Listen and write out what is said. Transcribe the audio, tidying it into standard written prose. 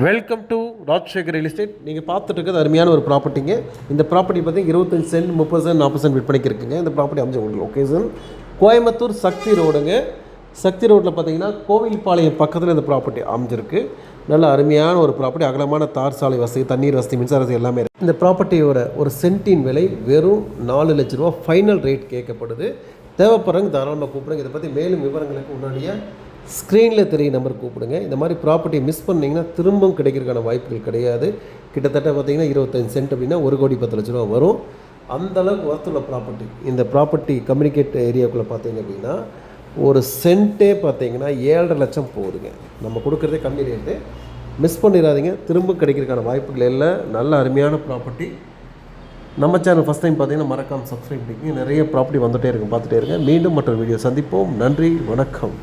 Welcome to Rajsekar real estate. நீங்கள் பார்த்துட்டு இருக்கிறது அருமையான ஒரு ப்ராப்பர்ட்டிங்க. இந்த ப்ராப்பர்ட்டி பார்த்தீங்கன்னா 25 சென்ட் 30 சென்ட் 40 சென்ட் விற்பனைக்கு இருக்குங்க. இந்த ப்ராப்பர்ட்டி அமைஞ்ச உங்களுக்கு லொக்கேஷன் கோயம்புத்தூர் சக்தி ரோடுங்க. சக்தி ரோட்டில் பார்த்தீங்கன்னா கோவில்பாளையம் பக்கத்தில் இந்த ப்ராப்பர்ட்டி அமைஞ்சிருக்கு. நல்ல அருமையான ஒரு ப்ராப்பர்ட்டி, அகலமான தார் சாலை வசதி, தண்ணீர் வசதி, மின்சார வசதி எல்லாமே இருக்குது. இந்த ப்ராப்பர்ட்டியோட ஒரு சென்ட்டின் விலை வெறும் 4 லட்ச ரூபா ஃபைனல் ரேட் கேட்கப்படுது. தேவைப்படுறவங்க தாராளமாக கூப்பிடுங்க. இதை பற்றி மேலும் விவரங்களுக்கு முன்னாடியே ஸ்க்ரீனில் தெரிய நம்பர் கூப்பிடுங்க. இந்த மாதிரி ப்ராப்பர்ட்டியை மிஸ் பண்ணிங்கன்னா திரும்பவும் கிடைக்கிறதுக்கான வாய்ப்புகள் கிடையாது. கிட்டத்தட்ட பார்த்திங்கன்னா 25 சென்ட் அப்படின்னா 1 கோடி 10 லட்ச ரூபா வரும். அந்தளவுக்கு ஒர்த்துள்ள ப்ராப்பர்ட்டி. இந்த ப்ராப்பர்ட்டி கம்யூனிகேட் ஏரியாவுக்குள்ளே பார்த்தீங்க அப்படின்னா ஒரு சென்ட்டே பார்த்தீங்கன்னா 7.5 லட்சம் போகுதுங்க. நம்ம கொடுக்குறதே கம்மி ரேட்டு. மிஸ் பண்ணிடாதீங்க, திரும்ப கிடைக்கிறதுக்கான வாய்ப்புகள் இல்லை. நல்ல அருமையான ப்ராப்பர்ட்டி. நம்ம சேனல் ஃபஸ்ட் டைம் பார்த்தீங்கன்னா மறக்காமல் சப்ஸ்கிரைப் பண்ணிக்கோங்க. நிறைய ப்ராப்பர்ட்டி வந்துகிட்டே இருக்கும், பார்த்துட்டே இருங்க. மீண்டும் மற்றொரு வீடியோ சந்திப்போம். நன்றி, வணக்கம்.